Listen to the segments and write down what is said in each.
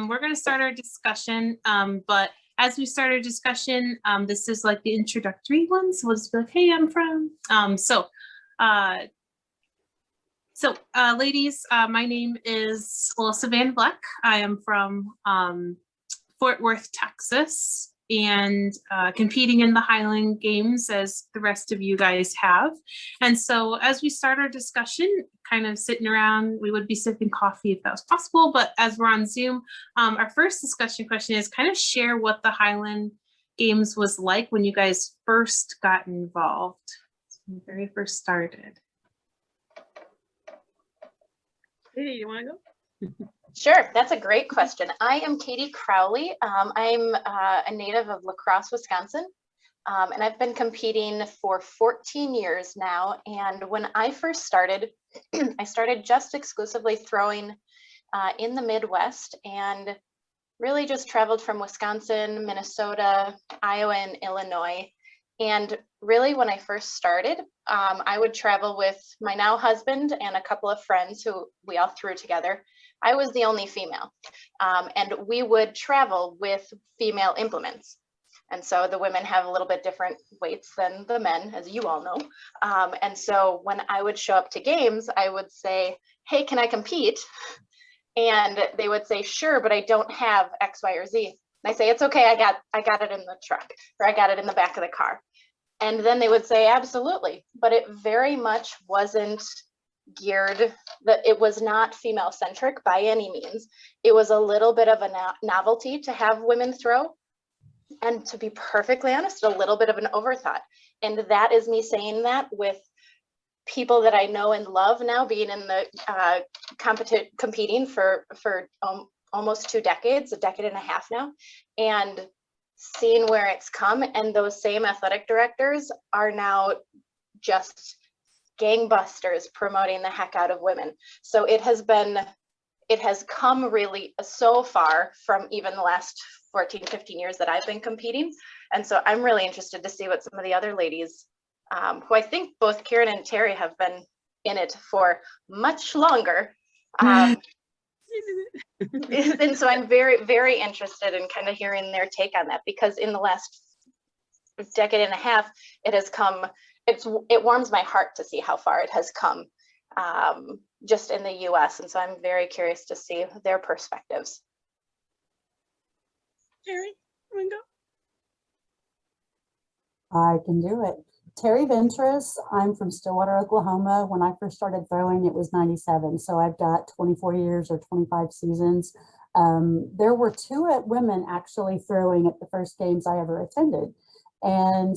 we're going to start our discussion, but as we start our discussion, this is like the introductory one, so we'll just be like, hey, I'm from, ladies, my name is Elissa Van Vleck. I am from Fort Worth, Texas, and competing in the Highland Games as the rest of you guys have. And so as we start our discussion, kind of sitting around, we would be sipping coffee if that was possible, but as we're on Zoom, our first discussion question is kind of share what the Highland Games was like when you guys first got involved, when you very first started. Hey, you want to go? Sure, that's a great question. I am Katie Crowley. I'm a native of La Crosse, Wisconsin, and I've been competing for 14 years now. And when I first started, I started just exclusively throwing in the Midwest, and really just traveled from Wisconsin, Minnesota, Iowa, and Illinois. And really, when I first started, I would travel with my now husband and a couple of friends who we all threw together. I was the only female, and we would travel with female implements. And so the women have a little bit different weights than the men, as you all know. And so when I would show up to games, I would say, hey, can I compete? And they would say, sure, but I don't have X, Y, or Z. And I say, it's okay, I got it in the truck, or I got it in the back of the car. And then they would say, absolutely. But it very much wasn't geared, that it was not female centric by any means. It was a little bit of a novelty to have women throw. And to be perfectly honest, a little bit of an overthought. And that is me saying that with people that I know and love now, being in the competing for almost 2 decades, a decade and a half now, and seeing where it's come. And those same athletic directors are now just gangbusters promoting the heck out of women. So it has come really so far from even the last 14, 15 years that I've been competing. And so I'm really interested to see what some of the other ladies, who I think both Karyn and Terri have been in it for much longer. And so I'm very, very interested in kind of hearing their take on that, because in the last decade and a half, it has come, it warms my heart to see how far it has come just in the US. And so I'm very curious to see their perspectives. Terri, you want to go? I can do it. Terri Ventress. I'm from Stillwater, Oklahoma. When I first started throwing, it was 97. So I've got 24 years or 25 seasons. There were 2 women actually throwing at the first games I ever attended. And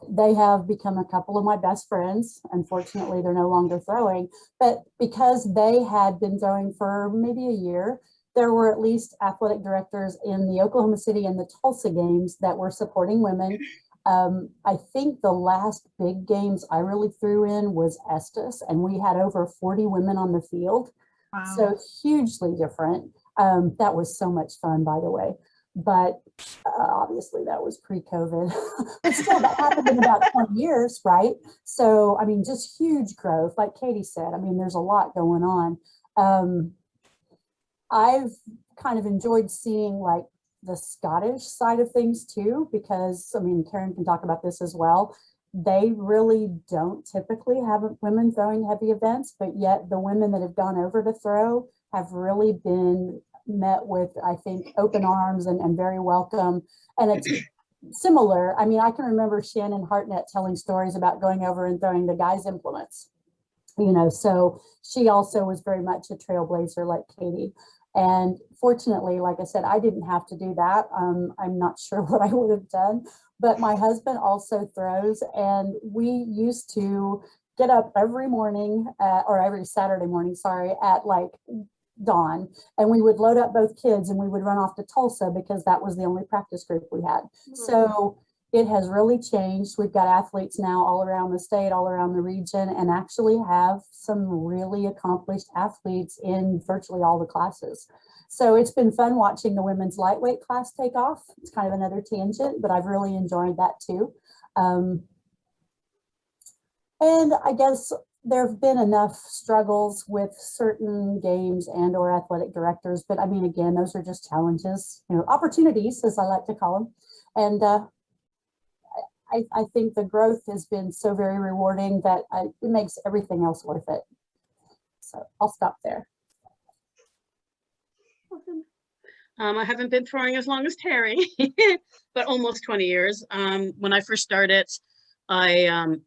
they have become a couple of my best friends. Unfortunately, they're no longer throwing, but because they had been throwing for maybe a year, there were at least athletic directors in the Oklahoma City and the Tulsa games that were supporting women. I think the last big games I really threw in was Estes, and we had over 40 women on the field. Wow. So hugely different. That was so much fun, by the way. But obviously that was pre-COVID. But still, that happened in about 20 years, right? So, I mean, just huge growth. Like Katie said, I mean, there's a lot going on. I've kind of enjoyed seeing like the Scottish side of things too, because, I mean, Karyn can talk about this as well. They really don't typically have women throwing heavy events, but yet the women that have gone over to throw have really been met with, I think, open arms and very welcome. And it's similar. I mean, I can remember Shannon Hartnett telling stories about going over and throwing the guys' implements, you know, so she also was very much a trailblazer like Katie. And fortunately, like I said, I didn't have to do that. I'm not sure what I would have done, but my husband also throws, and we used to get up every morning or every Saturday morning, sorry, at like dawn, and we would load up both kids and we would run off to Tulsa because that was the only practice group we had. Mm-hmm. So it has really changed. We've got athletes now all around the state, all around the region, and actually have some really accomplished athletes in virtually all the classes. So it's been fun watching the women's lightweight class take off. It's kind of another tangent, but I've really enjoyed that too. And I guess there have been enough struggles with certain games and or athletic directors, but I mean, again, those are just challenges, you know, opportunities, as I like to call them. And I think the growth has been so very rewarding that it makes everything else worth it. So I'll stop there. Awesome. I haven't been throwing as long as Terri, but almost 20 years. When I first started, I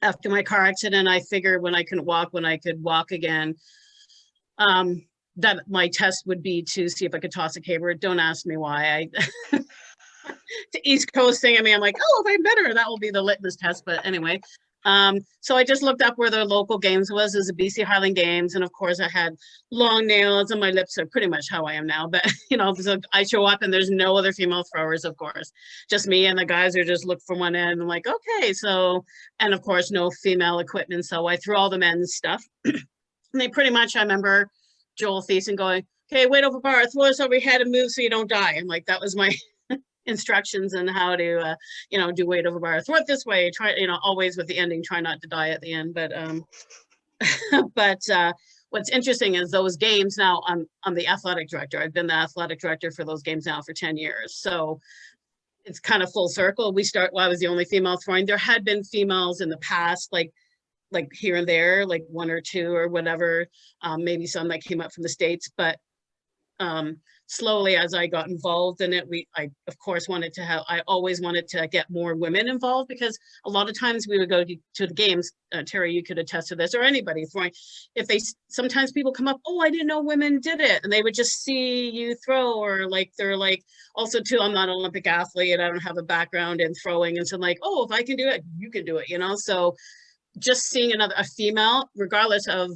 after my car accident, I figured when I couldn't walk, when I could walk again, that my test would be to see if I could toss a caber. Don't ask me why. To East Coast thing, I mean, I'm like, oh, if I'm better, that will be the litmus test. But anyway, so I just looked up where the local games was the BC Highland Games. And of course I had long nails and my lips are pretty much how I am now. But, you know, so I show up and there's no other female throwers, of course, just me and the guys are just look from one end. And I'm like, okay, so, and of course, no female equipment. So I threw all the men's stuff. And they pretty much, I remember Joel Thiessen going, okay, weight over bar, throw us over your head and move so you don't die. And like, that was my instructions on how to you know, do weight over bar, throw it this way, try, you know, always with the ending, try not to die at the end. But but what's interesting is those games now, I'm the athletic director. I've been the athletic director for those games now for 10 years, so it's kind of full circle. We start, well, I was the only female throwing. There had been females in the past, like here and there, like one or two or whatever, maybe some that came up from the States, but slowly as I got involved in it, I of course wanted to have, I always wanted to get more women involved, because a lot of times we would go to the games, Terri, you could attest to this, or anybody throwing, if they, sometimes people come up, oh, I didn't know women did it, and they would just see you throw, or like, they're like, also too, I'm not an Olympic athlete, I don't have a background in throwing, and so I'm like, oh, if I can do it, you can do it, you know. So just seeing a female, regardless of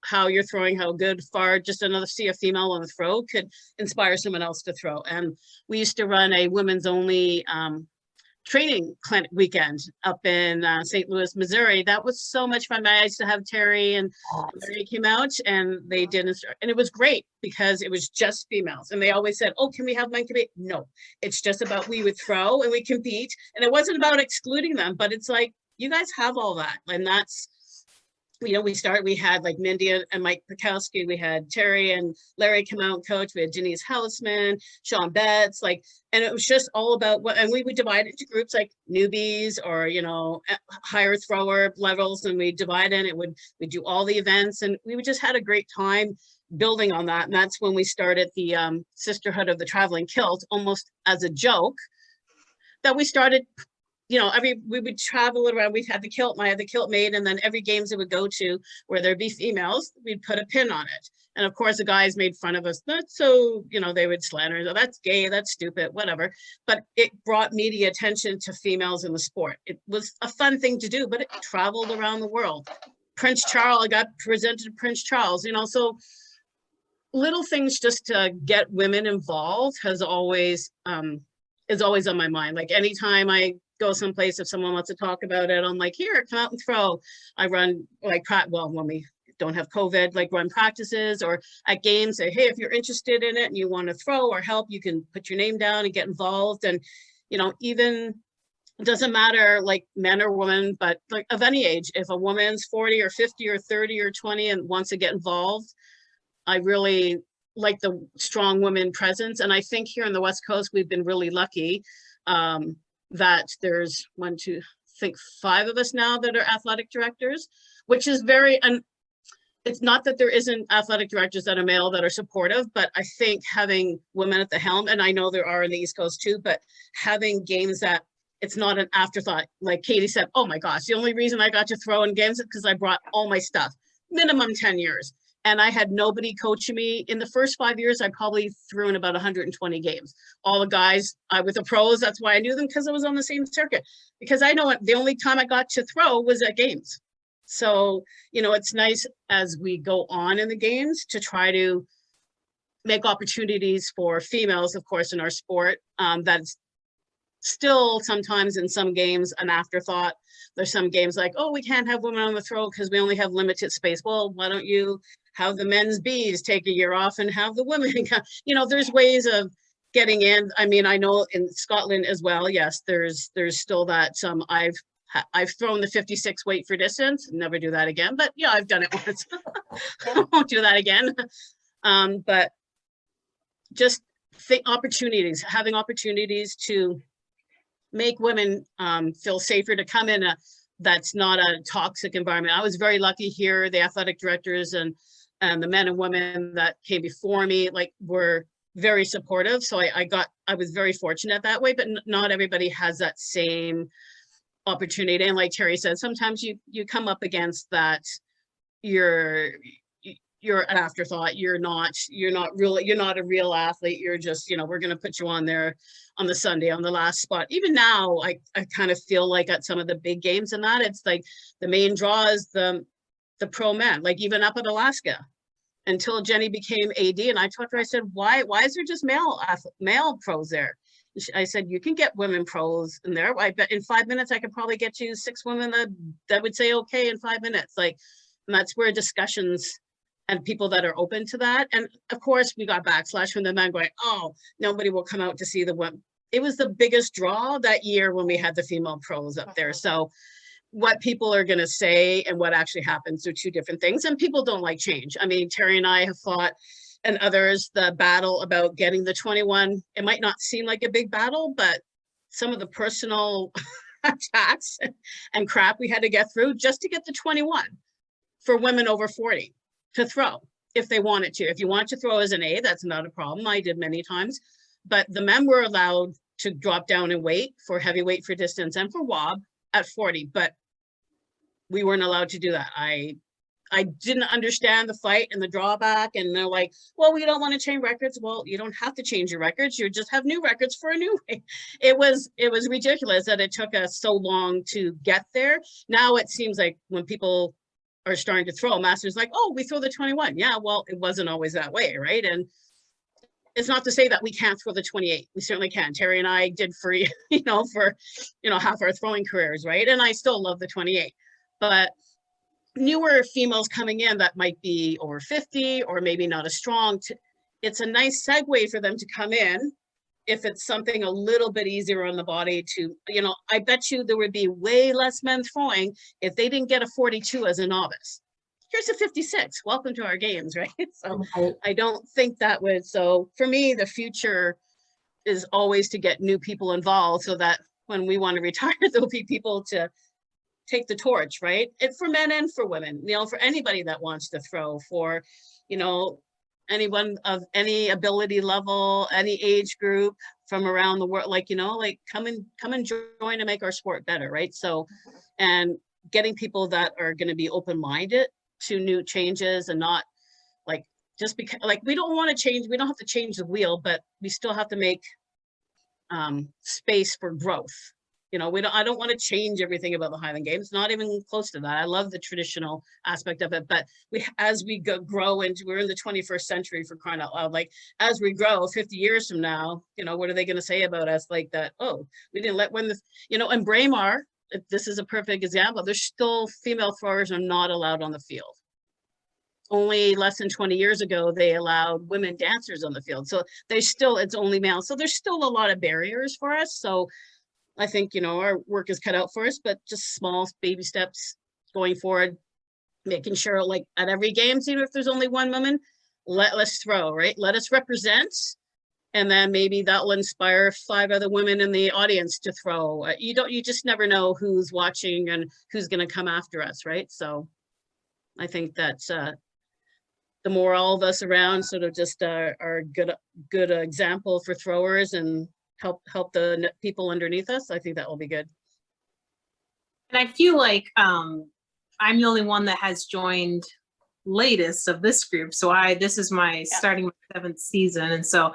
how you're throwing, how good, far, just see a female on the throw could inspire someone else to throw. And we used to run a women's only training clinic weekend up in St. Louis, Missouri. That was so much fun. I used to have Terri and Larry came out and they did, and it was great because it was just females. And they always said, oh, can we have men compete? No, it's just about, we would throw and we compete. And it wasn't about excluding them, but it's like, you guys have all that. And that's, you know, we had like Mindy and Mike Pekowski, we had Terri and Larry come out and coach, we had Denise Hausman, Sean Betts, like, and it was just all about what, and we would divide into groups like newbies or, you know, higher thrower levels, and we divide in, we'd do all the events, and we just had a great time building on that. And that's when we started the Sisterhood of the Traveling Kilt, almost as a joke, that we started, you know, we would travel around, we had the kilt, I had the kilt made, and then every games it would go to where there'd be females, we'd put a pin on it. And of course the guys made fun of us, that's so, you know, they would slander, oh, that's gay, that's stupid, whatever. But it brought media attention to females in the sport. It was a fun thing to do, but it traveled around the world. Prince Charles, I got presented to Prince Charles, you know, so little things just to get women involved is always on my mind. Like anytime I go someplace, if someone wants to talk about it, I'm like, here, come out and throw. I run like, well, when we don't have COVID, like run practices or at games, say, hey, if you're interested in it and you want to throw or help, you can put your name down and get involved. And, you know, even it doesn't matter like men or women, but like of any age, if a woman's 40 or 50 or 30 or 20 and wants to get involved, I really like the strong women presence. And I think here on the West Coast, we've been really lucky that there's 5 of us now that are athletic directors, which is very, and it's not that there isn't athletic directors that are male that are supportive, but I think having women at the helm, and I know there are in the East Coast too, but having games that it's not an afterthought. Like Katie said, oh my gosh, the only reason I got to throw in games is because I brought all my stuff, minimum 10 years. And I had nobody coaching me. In the first 5 years, I probably threw in about 120 games. All the guys with the pros, that's why I knew them, because I was on the same circuit. Because I know the only time I got to throw was at games. So, you know, it's nice as we go on in the games to try to make opportunities for females, of course, in our sport. That's still sometimes in some games an afterthought. There's some games like, oh, we can't have women on the throw because we only have limited space. Well, why don't you have the men's bees take a year off and have the women, you know, there's ways of getting in. I mean, I know in Scotland as well, yes, there's still that I've I've thrown the 56 weight for distance, never do that again, but yeah, I've done it once. I won't do that again. But just think opportunities, having opportunities to make women feel safer to come in that's not a toxic environment. I was very lucky here. The athletic directors and the men and women that came before me were very supportive. So I was very fortunate that way, but not everybody has that same opportunity. And like Terri said, sometimes you come up against that you're an afterthought. You're not a real athlete. You're just, we're going to put you on there on the Sunday on the last spot. Even now, I kind of feel like at some of the big games and that, it's like the main draw is the pro men, like even up at Alaska, until Jenny became AD. And I talked to her, I said, why is there just male pros there? I said, you can get women pros in there. I bet in 5 minutes, I could probably get you 6 women that would say, okay, in 5 minutes. And that's where discussions and people that are open to that. And of course, we got backslash from the men going, oh, nobody will come out to see the women. It was the biggest draw that year when we had the female pros up there. So what people are going to say and what actually happens are two different things. And people don't like change. I mean, Terri and I have fought, and others, the battle about getting the 21. It might not seem like a big battle, but some of the personal attacks and crap we had to get through just to get the 21 for women over 40 to throw if they wanted to. If you want to throw as an A, that's not a problem. I did many times, but the men were allowed to drop down in weight for heavyweight for distance and for WOB at 40, but we weren't allowed to do that. I didn't understand the fight and the drawback, and they're like, well, we don't want to change records. Well, you don't have to change your records. You just have new records for a new way. It was ridiculous that it took us so long to get there. Now it seems like when people are starting to throw, Masters like, oh, we throw the 21. Yeah, well, it wasn't always that way, right? And it's not to say that we can't throw the 28. We certainly can. Terri and I did for half our throwing careers, right? And I still love the 28. But newer females coming in that might be over 50 or maybe not as strong, it's a nice segue for them to come in if it's something a little bit easier on the body to, I bet you there would be way less men throwing if they didn't get a 42 as a novice. Here's a 56. Welcome to our games, right? So I don't think that would. So for me, the future is always to get new people involved so that when we want to retire, there'll be people to take the torch, right? It's for men and for women, for anybody that wants to throw, for, anyone of any ability level, any age group from around the world, come and join and make our sport better, right? So, and getting people that are going to be open-minded to new changes and not just because, we don't want to change, we don't have to change the wheel, but we still have to make space for growth. I don't want to change everything about the Highland Games, not even close to that. I love the traditional aspect of it, but as we grow into, we're in the 21st century, for crying out loud. As we grow 50 years from now, what are they going to say about us like that? Oh, we didn't let women, and Braemar, this is a perfect example. There's still female throwers are not allowed on the field. Only less than 20 years ago, they allowed women dancers on the field. So it's only male. So there's still a lot of barriers for us. So I think, our work is cut out for us, but just small baby steps going forward, making sure at every game, even if there's only one woman, let us throw, right? Let us represent. And then maybe that will inspire 5 other women in the audience to throw. You just never know who's watching and who's going to come after us, right? So I think that's the more all of us around sort of just are good example for throwers and help the people underneath us, I think that will be good. And I feel like I'm the only one that has joined latest of this group. So this is my starting my 7th season. And so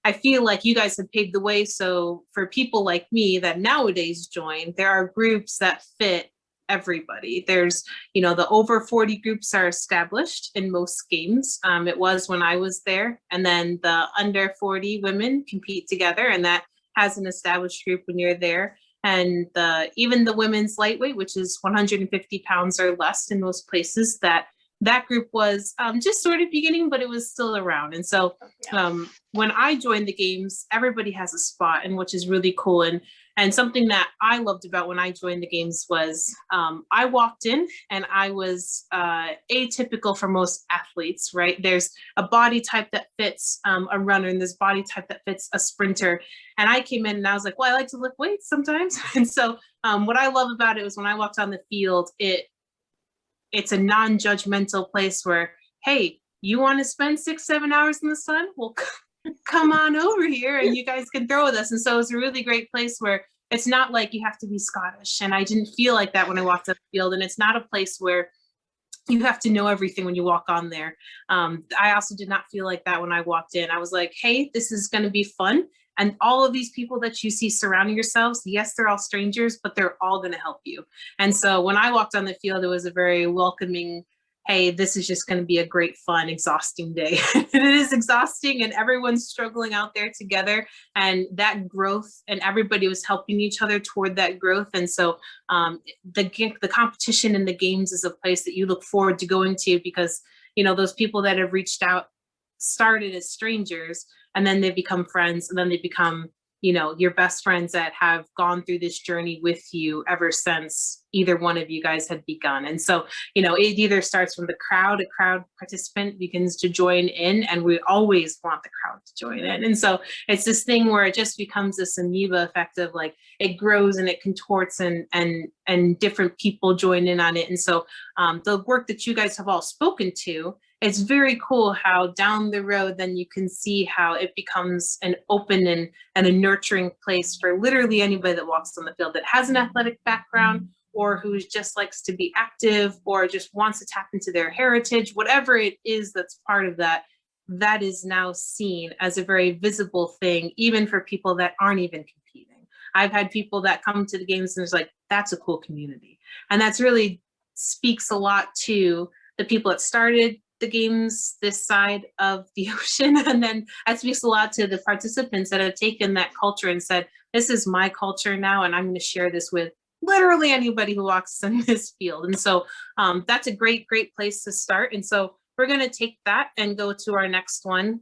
I feel like you guys have paved the way. So for people like me that nowadays join, there are groups that fit everybody. There's, the over 40 groups are established in most games. It was when I was there. And then the under 40 women compete together, and that has an established group when you're there. And even the women's lightweight, which is 150 pounds or less in most places, that group was just sort of beginning, but it was still around. And so when I joined the games, everybody has a spot, and which is really cool. And And something that I loved about when I joined the games was I walked in and I was atypical for most athletes, right? There's a body type that fits a runner and this body type that fits a sprinter. And I came in and I was like, well, I like to lift weights sometimes. And so what I love about it was when I walked on the field, it's a non-judgmental place where, hey, you want to spend 6-7 hours in the sun? Well, come on over here and you guys can throw with us. And so it's a really great place where it's not like you have to be Scottish. And I didn't feel like that when I walked on the field. And it's not a place where you have to know everything when you walk on there. I also did not feel like that when I walked in. I was like, hey, this is going to be fun. And all of these people that you see surrounding yourselves, yes, they're all strangers, but they're all going to help you. And so when I walked on the field, it was a very welcoming, hey, this is just going to be a great, fun, exhausting day. And it is exhausting and everyone's struggling out there together, and that growth, and everybody was helping each other toward that growth. And so the competition in the games is a place that you look forward to going to, because, you know, those people that have reached out started as strangers and then they become friends, and then they become, you know, your best friends that have gone through this journey with you ever since either one of you guys had begun. And so, you know, it either starts from the crowd, a crowd participant begins to join in, and we always want the crowd to join in. And so it's this thing where it just becomes this amoeba effect of like, it grows and it contorts and different people join in on it. And so the work that you guys have all spoken to, it's very cool how down the road, then you can see how it becomes an open and a nurturing place for literally anybody that walks on the field that has an athletic background, or who just likes to be active, or just wants to tap into their heritage, whatever it is that's part of that, that is now seen as a very visible thing, even for people that aren't even competing. I've had people that come to the games and it's like, that's a cool community. And that's really speaks a lot to the people that started the games this side of the ocean, and then that speaks a lot to the participants that have taken that culture and said, this is my culture now, and I'm going to share this with literally anybody who walks in this field. And so that's a great place to start. And so we're going to take that and go to our next one.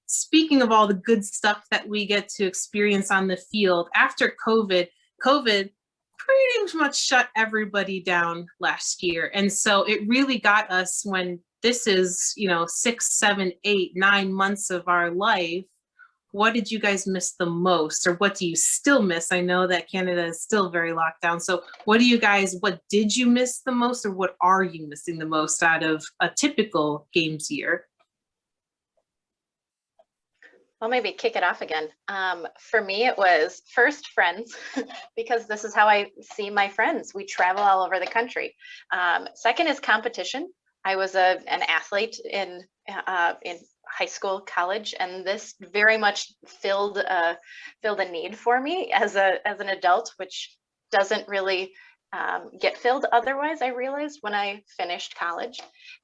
Speaking of all the good stuff that we get to experience on the field, after COVID pretty much shut everybody down last year. And so it really got us, when this is, you know, 6, 7, 8, 9 months of our life, what did you guys miss the most, or what do you still miss? I know that Canada is still very locked down. So what did you miss the most, or what are you missing the most out of a typical games year? I'll maybe kick it off again. For me, it was first friends, because this is how I see my friends. We travel all over the country. Second is competition. I was an athlete in high school, college, and this very much filled a need for me as an adult, which doesn't really get filled otherwise, I realized when I finished college.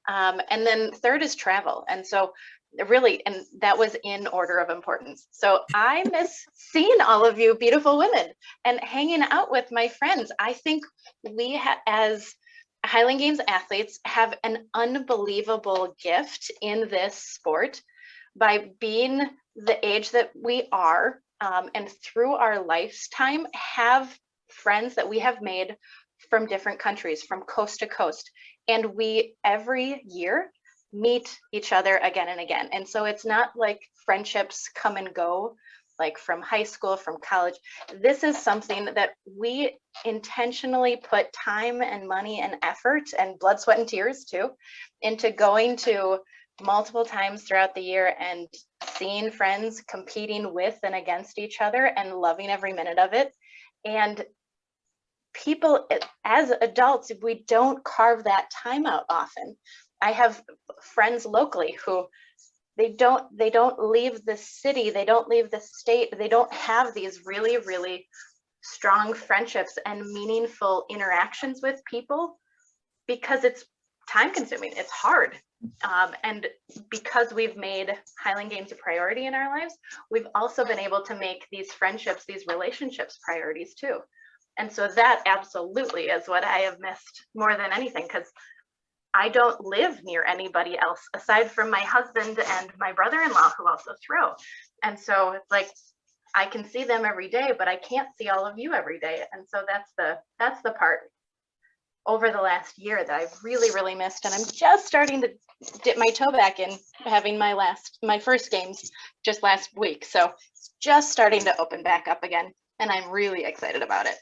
And then third is travel. And so really, and that was in order of importance. So I miss seeing all of you beautiful women and hanging out with my friends. I think we as Highland Games athletes have an unbelievable gift in this sport by being the age that we are, and through our lifetime have friends that we have made from different countries, from coast to coast. And we every year meet each other again and again. And so it's not like friendships come and go, like from high school, from college. This is something that we intentionally put time and money and effort and blood, sweat, and tears too into going to multiple times throughout the year and seeing friends competing with and against each other and loving every minute of it. And people, as adults, we don't carve that time out often. I have friends locally who they don't leave the city, they don't leave the state, they don't have these really, really strong friendships and meaningful interactions with people because it's time consuming, it's hard. And because we've made Highland Games a priority in our lives, we've also been able to make these friendships, these relationships priorities too. And so that absolutely is what I have missed more than anything, because I don't live near anybody else aside from my husband and my brother-in-law who also throw. And so it's like, I can see them every day, but I can't see all of you every day. And so that's the part over the last year that I've really, really missed. And I'm just starting to dip my toe back in, having my first games just last week. So it's just starting to open back up again. And I'm really excited about it.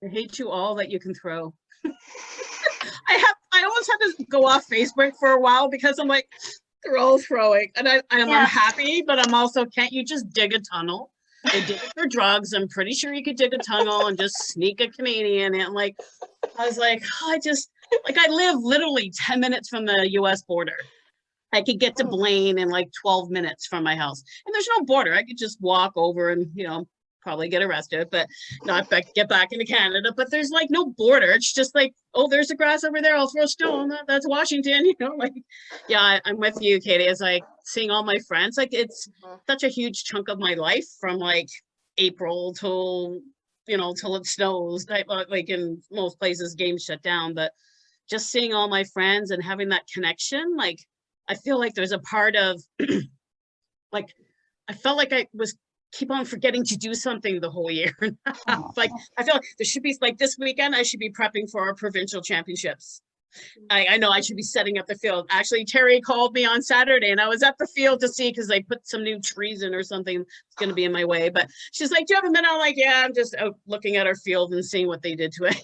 I hate you all that you can throw. I almost had to go off Facebook for a while because I'm like, they're all throwing. And I'm happy, but I'm also, can't you just dig a tunnel? They did it for drugs. I'm pretty sure you could dig a tunnel and just sneak a Canadian in. Like, I was like, oh, I live literally 10 minutes from the US border. I could get to Blaine in like 12 minutes from my house. And there's no border. I could just walk over and, probably get arrested, but not get back into Canada. But there's like no border. It's just like, oh, there's the grass over there. I'll throw a stone. That's Washington. I'm with you, Katie. It's like seeing all my friends. Like it's such a huge chunk of my life from like April till it snows. Like in most places, games shut down. But just seeing all my friends and having that connection, like I feel like there's a part of like I felt like I was keep on forgetting to do something the whole year. Like I feel like there should be like this weekend I should be prepping for our provincial championships. I know I should be setting up the field. Actually, Terri called me on Saturday and I was at the field to see because they put some new trees in or something that's going to be in my way. But she's like, do you have a minute? I'm like, yeah, I'm just out looking at our field and seeing what they did to it.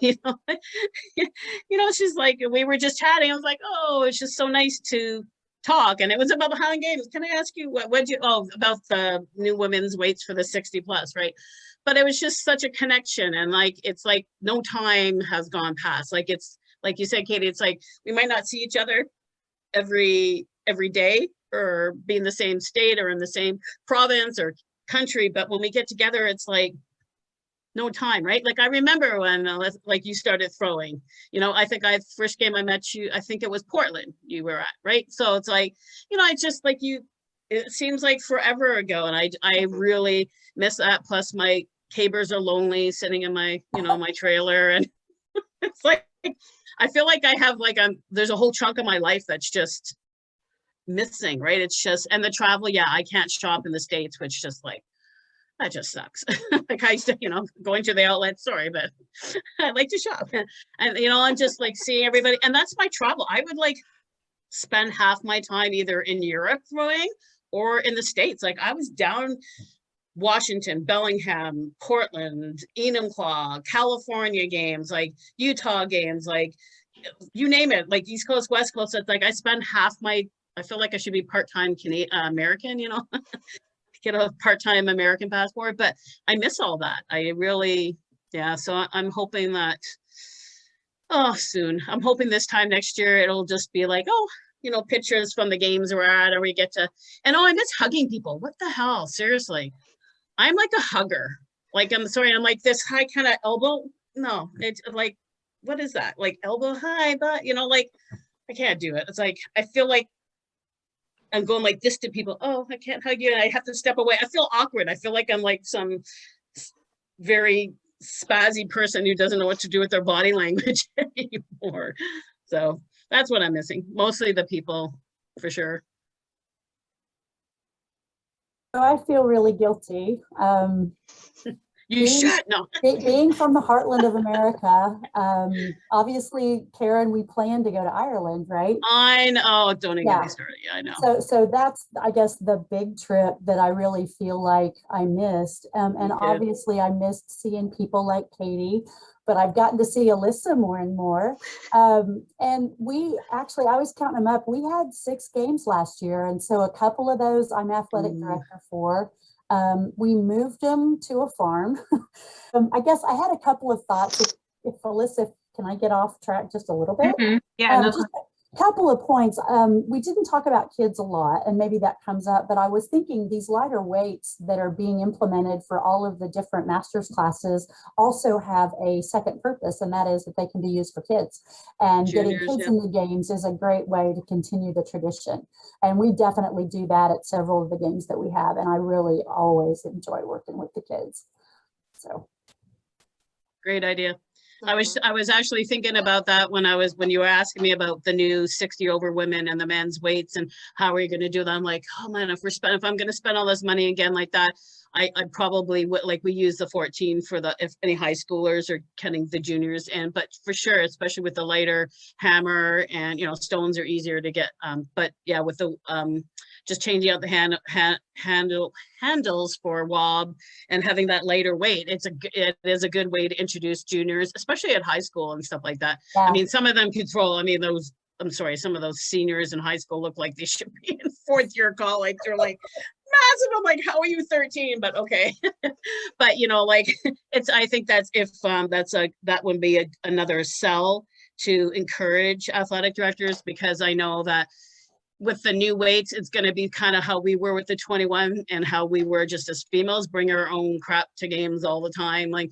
She's like, we were just chatting. I was like, oh, it's just so nice to talk. And it was about the Highland Games. Can I ask you about the new women's weights for the 60 plus, right? But it was just such a connection. And like, it's like no time has gone past. Like it's, like you said, Katie, it's like we might not see each other every day or be in the same state or in the same province or country, but when we get together, it's like no time, right? Like I remember when like you started throwing, I think first game I met you, I think it was Portland you were at, right? So it's like, it's just like it seems like forever ago, and I really miss that. Plus my cabers are lonely sitting in my, my trailer, and it's like, I feel like I have like there's a whole chunk of my life that's just missing, right? It's just, and the travel, I can't shop in the States, which just like, that just sucks. Like I used to, going to the outlet, sorry, but I like to shop. And, I'm just like seeing everybody, and that's my travel. I would like spend half my time either in Europe throwing or in the States. Like I was down Washington, Bellingham, Portland, Enumclaw, California games, like Utah games, like you name it, like East Coast, West Coast. It's like I spend I feel like I should be part-time American, get a part-time American passport, but I miss all that. I really, so I'm hoping that, soon. I'm hoping this time next year, it'll just be like, pictures from the games we're at, or we get to, and I miss hugging people. What the hell? Seriously. I'm like a hugger. Like, I'm sorry, I'm like this high kind of elbow. No, it's like, what is that? Like elbow high, but like, I can't do it. It's like, I feel like I'm going like this to people. Oh, I can't hug you. And I have to step away. I feel awkward. I feel like I'm like some very spazzy person who doesn't know what to do with their body language anymore. So that's what I'm missing. Mostly the people, for sure. I feel really guilty. Should no. Being from the heartland of America, obviously, Karyn, we plan to go to Ireland, right? I know. Don't even get me started. Yeah, I know. So that's, I guess, the big trip that I really feel like I missed. And obviously, I missed seeing people like Katie, but I've gotten to see Elissa more and more. And we actually, I was counting them up. We had 6 games last year. And so a couple of those I'm athletic director for. We moved them to a farm. I guess I had a couple of thoughts. If Elissa, can I get off track just a little bit? Mm-hmm. Yeah, no. Just a couple of points. We didn't talk about kids a lot, and maybe that comes up, but I was thinking these lighter weights that are being implemented for all of the different master's classes also have a second purpose, and that is that they can be used for kids. And getting kids in the games is a great way to continue the tradition. And we definitely do that at several of the games that we have, and I really always enjoy working with the kids. So. Great idea. I was actually thinking about that when you were asking me about the new 60 over women and the men's weights and how are you going to do that? I'm like, oh man, if I'm going to spend all this money again like that, I probably would, like, we use the 14 for if any high schoolers are counting the juniors in, but for sure, especially with the lighter hammer and, stones are easier to get. But yeah, with the, just changing out the handles for wob and having that lighter weight, it is a good way to introduce juniors, especially at high school and stuff like that. Yeah. I mean, some of them could throw, some of those seniors in high school look like they should be in fourth year college. They're like massive. I'm like, how are you 13? But okay. But I think that's that would be another sell to encourage athletic directors, because I know that with the new weights, it's going to be kind of how we were with the 21 and how we were just as females, bring our own crap to games all the time. Like,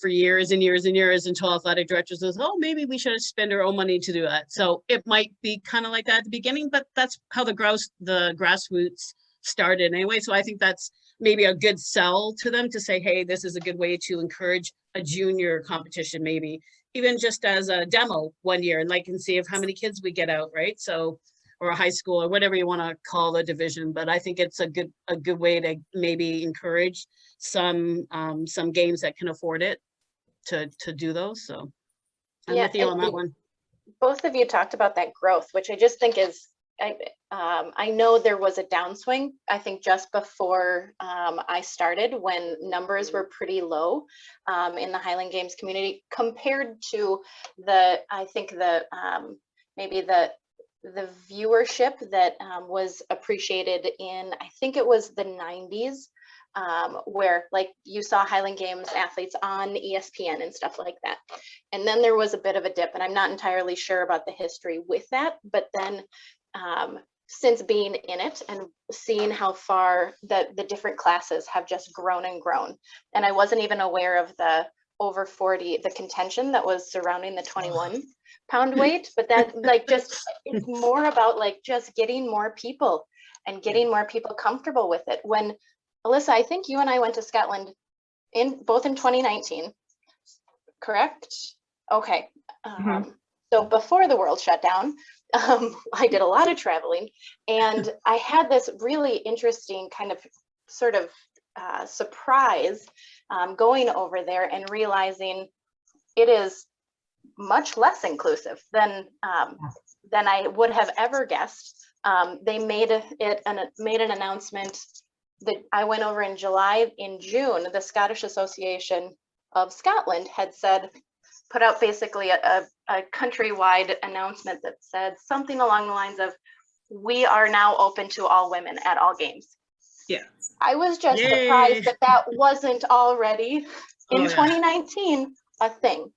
for years and years and years, until athletic directors says, oh, maybe we should spend our own money to do that. So it might be kind of like that at the beginning, but that's how the grassroots started anyway. So I think that's maybe a good sell to them to say, hey, this is a good way to encourage a junior competition, maybe even just as a demo one year, and can see how many kids we get out, right? So, or a high school or whatever you want to call the division. But I think it's a good way to maybe encourage some games that can afford it to do those. So I'm with you on that one. Both of you talked about that growth, which I just think is, I know there was a downswing, I think just before I started, when numbers were pretty low in the Highland Games community compared to maybe the viewership that was appreciated in, I think it was the 90s, where you saw Highland Games athletes on ESPN and stuff like that. And then there was a bit of a dip, and I'm not entirely sure about the history with that, but then since being in it and seeing how far the different classes have just grown and grown, and I wasn't even aware of the over 40, the contention that was surrounding the 21 pound weight, but that it's more about just getting more people and getting more people comfortable with it. When Elissa, I think you and I went to Scotland both in 2019, correct? Okay. So before the world shut down, I did a lot of traveling, and I had this really interesting kind of sort of surprise going over there and realizing it is much less inclusive than I would have ever guessed. They made an announcement that I went over in July. In June, the Scottish Association of Scotland had put out basically a countrywide announcement that said something along the lines of, we are now open to all women at all games. Yeah. I was just surprised that wasn't already in 2019 a thing.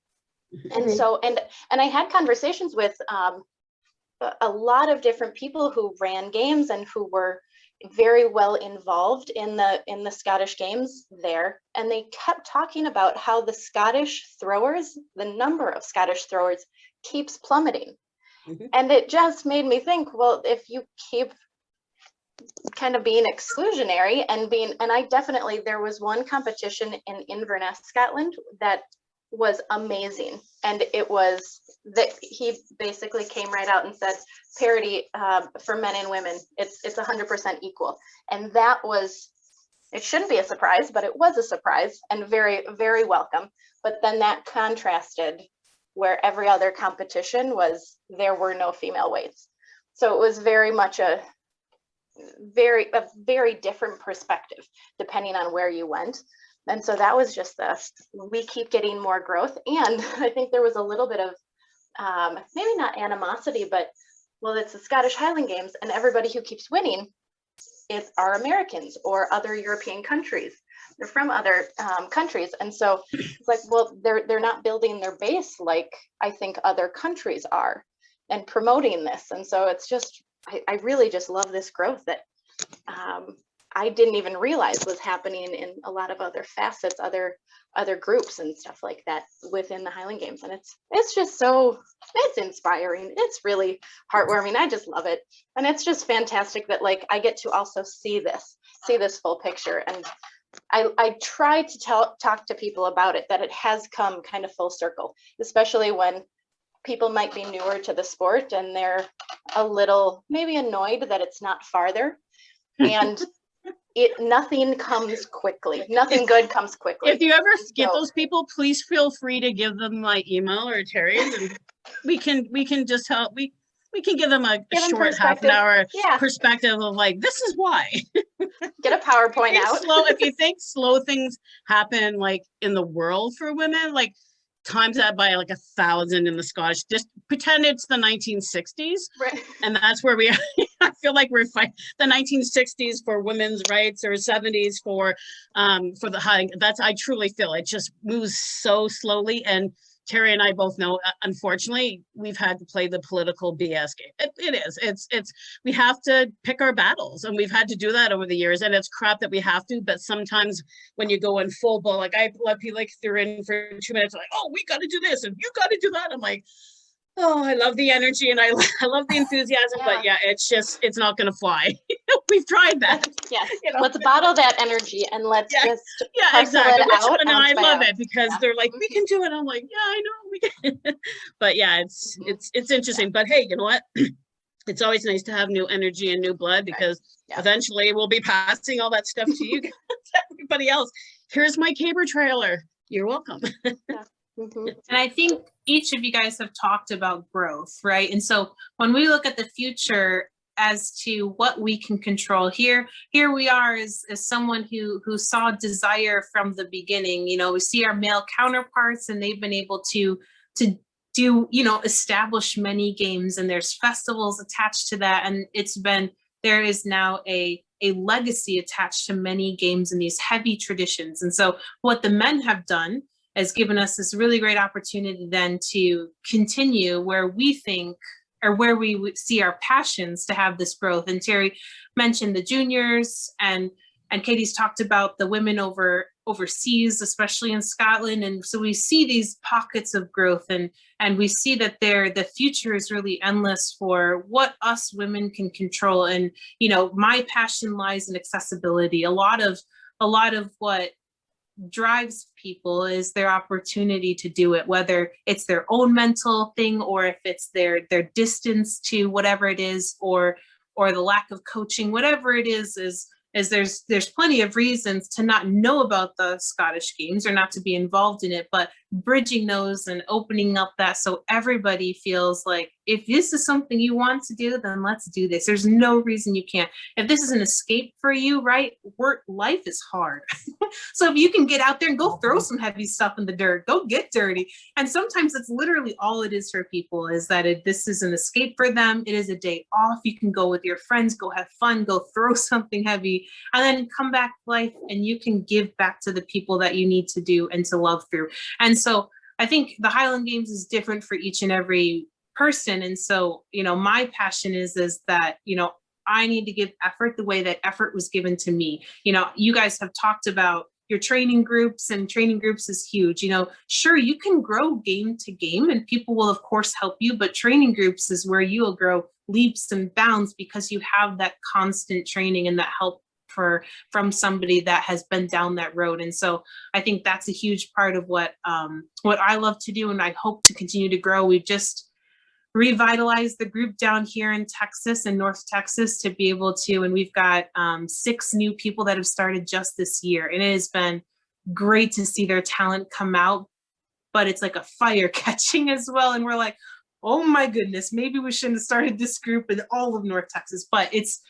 And so, and I had conversations with a lot of different people who ran games and who were very well involved in the Scottish games there. And they kept talking about how the number of Scottish throwers keeps plummeting. Mm-hmm. And it just made me think, well, if you keep kind of being exclusionary and there was one competition in Inverness, Scotland, that was amazing. And it was that he basically came right out and said, parity for men and women, it's 100% equal. And that was, it shouldn't be a surprise, but it was a surprise and very, very welcome. But then that contrasted where every other competition there were no female weights. So it was very much a very different perspective depending on where you went. And so that was just we keep getting more growth. And I think there was a little bit of maybe not animosity, but well, it's the Scottish Highland Games and everybody who keeps winning are Americans or other European countries. They're from other countries. And so it's like, well, they're not building their base like I think other countries are and promoting this. And so it's just, I really just love this growth that I didn't even realize was happening in a lot of other facets, other groups and stuff like that within the Highland Games. And it's just it's inspiring. It's really heartwarming. I just love it. And it's just fantastic that I get to also see this full picture. And I try to talk to people about it, that it has come kind of full circle, especially when people might be newer to the sport and they're a little maybe annoyed that it's not farther. And nothing comes quickly. Nothing good comes quickly. If you ever get those people, please feel free to give them my email or Terry's, and we can just help. We can give them a short half an hour perspective of like, this is why. Get a PowerPoint out. If you think slow things happen like in the world for women, like times that by like 1,000 in the Scottish, just pretend it's the 1960s. Right. And that's where we are. I feel like we're fighting the 1960s for women's rights or 70s for the high. I truly feel it just moves so slowly. And Terry and I both know, unfortunately, we've had to play the political BS game. It is. It's. We have to pick our battles, and we've had to do that over the years. And it's crap that we have to. But sometimes when you go in full bull, like I let people like they're in for 2 minutes, like, oh, we got to do this, and you got to do that. I'm like, oh, I love the energy and I love the enthusiasm, but yeah, it's not going to fly. We've tried that. Yes. Let's bottle that energy and let's just exactly. it out. And I love it because they're like, we can do it. I'm like, yeah, I know we can. But yeah, it's interesting. But hey, you know what? It's always nice to have new energy and new blood because eventually we'll be passing all that stuff to you guys, everybody else. Here's my caber trailer. You're welcome. And I think each of you guys have talked about growth, right? And so when we look at the future as to what we can control, here we are as someone who saw desire from the beginning. You know, we see our male counterparts and they've been able to do, you know, establish many games, and there's festivals attached to that. And there is now a legacy attached to many games and these heavy traditions. And so what the men have done has given us this really great opportunity then to continue where we think, or where we see our passions to have this growth. And Terry mentioned the juniors, and Katie's talked about the women overseas, especially in Scotland. And so we see these pockets of growth, and we see that the future is really endless for what us women can control. And, you know, my passion lies in accessibility. A lot of what drives people is their opportunity to do it, whether it's their own mental thing or if it's their distance to whatever it is, or the lack of coaching, whatever it is there's plenty of reasons to not know about the Scottish Games or not to be involved in it, but bridging those and opening up that so everybody feels like, if this is something you want to do, then let's do this. There's no reason you can't. If this is an escape for you, right? Life is hard. So if you can get out there and go throw some heavy stuff in the dirt, go get dirty. And sometimes it's literally all it is for people, is that this is an escape for them. It is a day off. You can go with your friends, go have fun, go throw something heavy, and then come back to life, and you can give back to the people that you need to do and to love through. And so I think the Highland Games is different for each and every person. And so, you know, my passion is that, you know, I need to give effort the way that effort was given to me. You know, you guys have talked about your training groups, and training groups is huge. You know, sure, you can grow game to game and people will of course help you, but training groups is where you will grow leaps and bounds because you have that constant training and that help from somebody that has been down that road. And so I think that's a huge part of what I love to do, and I hope to continue to grow. We've just revitalized the group down here in Texas, in North Texas, to be able to, and we've got 6 new people that have started just this year, and it has been great to see their talent come out, but it's like a fire catching as well. And we're like, oh my goodness, maybe we shouldn't have started this group in all of North Texas, but it's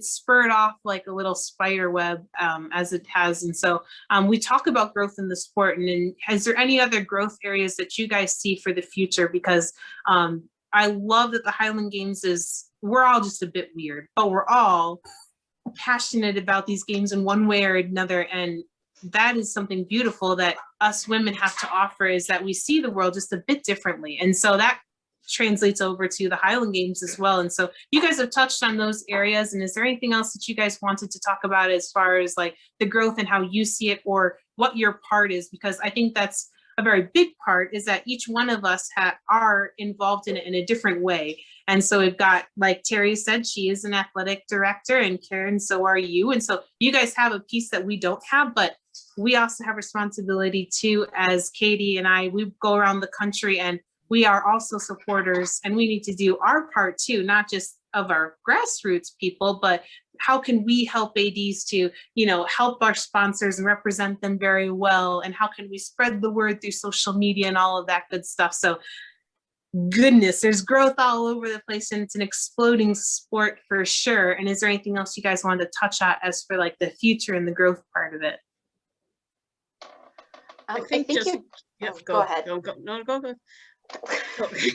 spurred off like a little spider web as it has. And so we talk about growth in the sport, and is there any other growth areas that you guys see for the future? Because I love that the Highland Games we're all just a bit weird, but we're all passionate about these games in one way or another. And that is something beautiful that us women have to offer, is that we see the world just a bit differently. And so that translates over to the Highland Games as well. And so you guys have touched on those areas. And is there anything else that you guys wanted to talk about as far as like the growth and how you see it, or what your part is? Because I think that's a very big part is that each one of us are involved in it in a different way. And so we've got, like Terri said, she is an athletic director, and Karyn, so are you. And so you guys have a piece that we don't have, but we also have responsibility too, as Katie and I, we go around the country and we are also supporters, and we need to do our part too, not just of our grassroots people, but how can we help ADs to, you know, help our sponsors and represent them very well? And how can we spread the word through social media and all of that good stuff? So goodness, there's growth all over the place, and it's an exploding sport for sure. And is there anything else you guys wanted to touch on as for like the future and the growth part of it? I think just, you, yeah, go ahead. Go. Okay.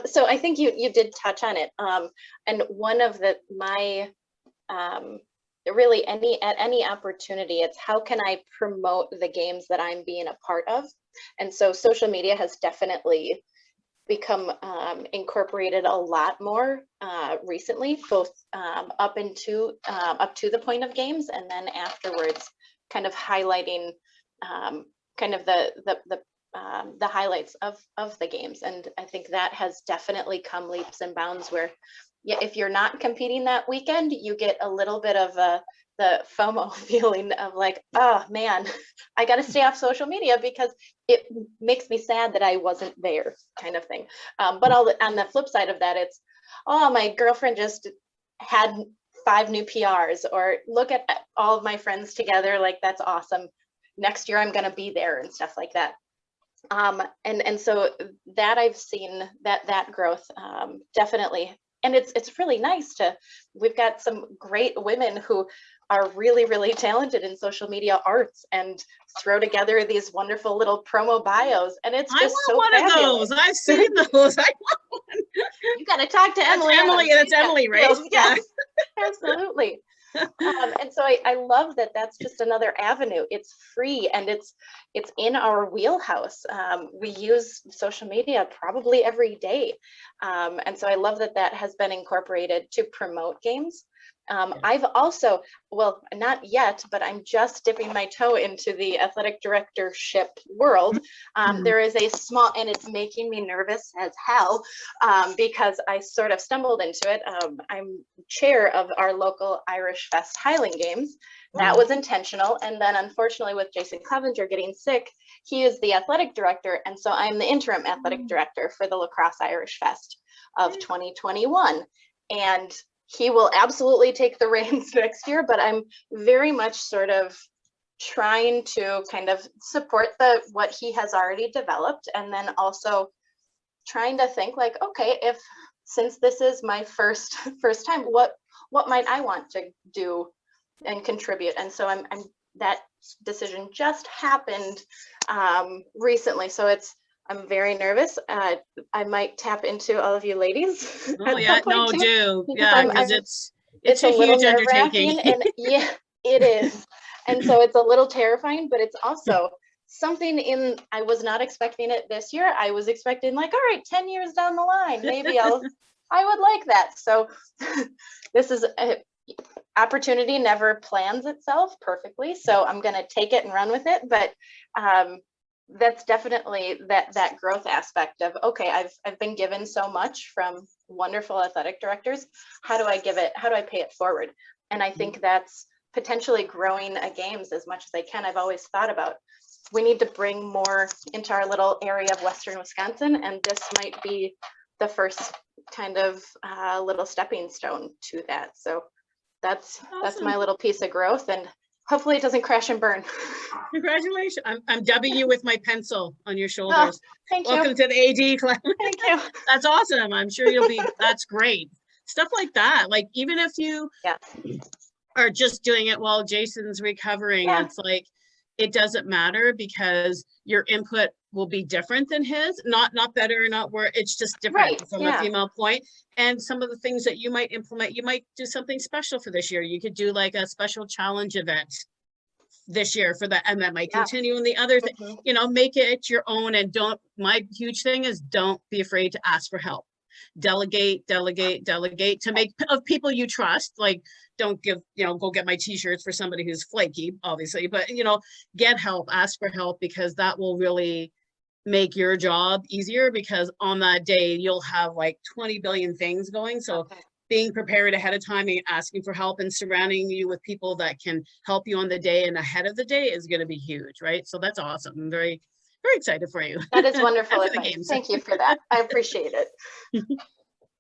So I think you did touch on it. And one of my really at any opportunity, it's how can I promote the games that I'm being a part of? And so social media has definitely become incorporated a lot more recently, both up to the point of games, and then afterwards, kind of highlighting kind of the highlights of the games. And I think that has definitely come leaps and bounds, where if you're not competing that weekend, you get a little bit of the FOMO feeling of like, oh man, I got to stay off social media because it makes me sad that I wasn't there, kind of thing. But on the flip side of that, it's, oh, my girlfriend just had 5 new PRs, or look at all of my friends together, like that's awesome. Next year I'm going to be there, and stuff like that. And so that I've seen that growth definitely. And it's really nice we've got some great women who are really, really talented in social media arts and throw together these wonderful little promo bios. And it's just so fabulous. I want one of those. I've seen those. I want one. You got to talk to Emily. That's Emily, right? Yes, absolutely. And so I love that that's just another avenue. It's free, and it's in our wheelhouse. We use social media probably every day. And so I love that has been incorporated to promote games. I've also, well, not yet, but I'm just dipping my toe into the athletic directorship world. There is a small, and it's making me nervous as hell because I sort of stumbled into it. I'm chair of our local Irish Fest Highland Games. That was intentional. And then unfortunately with Jason Clevenger getting sick, he is the athletic director. And so I'm the interim athletic director for the Lacrosse Irish Fest of 2021. And he will absolutely take the reins next year, but I'm very much sort of trying to kind of support what he has already developed, and then also trying to think like, okay, since this is my first time, what might I want to do and contribute? And so I'm that decision just happened recently, so I'm very nervous. I might tap into all of you ladies. Oh yeah, no, do. Yeah, because it's a huge undertaking. And yeah, it is. And so it's a little terrifying, but it's also something I was not expecting it this year. I was expecting like, all right, 10 years down the line, maybe I would like that. So this is opportunity never plans itself perfectly. So I'm going to take it and run with it. But that's definitely that growth aspect of, okay, I've been given so much from wonderful athletic directors. How do I pay it forward? And I think that's potentially growing a games as much as I can. I've always thought about, we need to bring more into our little area of Western Wisconsin, and this might be the first kind of little stepping stone to that. So that's my little piece of growth, and hopefully it doesn't crash and burn. Congratulations. I'm dubbing you with my pencil on your shoulders. Oh, thank you. Welcome to the AD class. Thank you. That's awesome. I'm sure that's great. Stuff like that. Like, even if you are just doing it while Jason's recovering, it's like, it doesn't matter, because your input will be different than his, not better or not worse. It's just different from a female point. And some of the things that you might implement, you might do something special for this year. You could do like a special challenge event this year for that, and that might continue in the other thing, make it your own. And my huge thing is, don't be afraid to ask for help. delegate to make of people you trust. Like, don't give, go get my t-shirts for somebody who's flaky, obviously, but get help, ask for help, because that will really make your job easier, because on that day you'll have like 20 billion things going. So being prepared ahead of time and asking for help and surrounding you with people that can help you on the day and ahead of the day is going to be huge, right? So that's awesome. I'm very, very excited for you. That is wonderful advice. Thank you for that. I appreciate it. Yeah,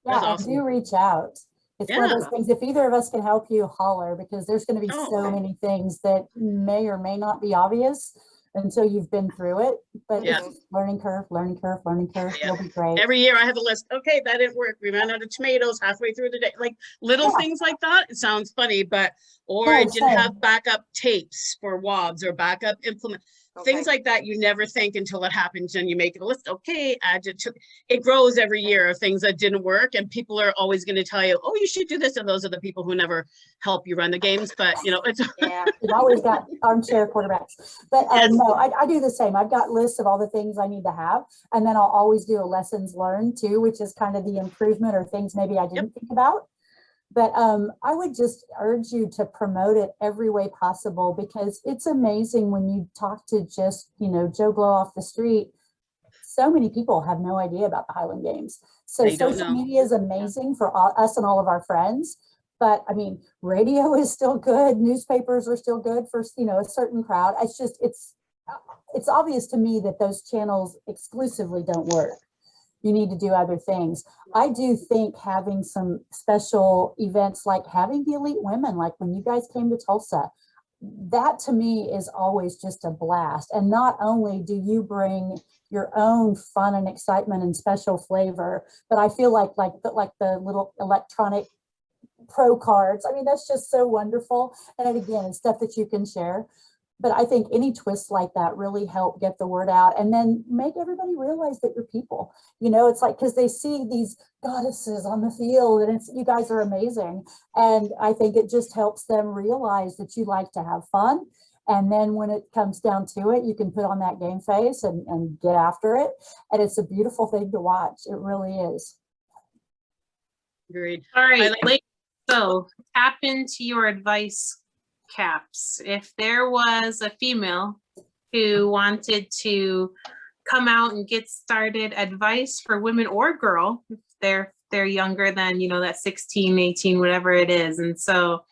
awesome. and do reach out. It's one of those things, if either of us can help you, holler, because there's going to be so many things that may or may not be obvious until you've been through it. But it's learning curve. You'll be great. Every year I have a list. Okay, that didn't work. We ran out of tomatoes halfway through the day. Like little things like that. It sounds funny, but I didn't have backup tapes for WOBs or backup implement. Things like that you never think until it happens and you make a list. Okay, add it to it. Grows every year of things that didn't work, and people are always going to tell you, oh, you should do this, and those are the people who never help you run the games. But it's you've always got armchair quarterbacks. But no, I do the same. I've got lists of all the things I need to have, and then I'll always do a lessons learned too, which is kind of the improvement or things maybe I didn't think about. But I would just urge you to promote it every way possible, because it's amazing when you talk to just, Joe Blow off the street. So many people have no idea about the Highland Games. So social media is amazing for us and all of our friends. But I mean, radio is still good. Newspapers are still good for, a certain crowd. It's just, it's obvious to me that those channels exclusively don't work. You need to do other things. I do think having some special events, like having the elite women, like when you guys came to Tulsa, that to me is always just a blast. And not only do you bring your own fun and excitement and special flavor, but I feel like the little electronic pro cards. I mean, that's just so wonderful. And again, it's stuff that you can share. But I think any twists like that really help get the word out, and then make everybody realize that you're people. It's like, because they see these goddesses on the field, and you guys are amazing. And I think it just helps them realize that you like to have fun. And then when it comes down to it, you can put on that game face and get after it. And it's a beautiful thing to watch. It really is. Agreed. All right, so tap into your advice caps. If there was a female who wanted to come out and get started, advice for women or girl, if they're younger than, that 16, 18, whatever it is. And so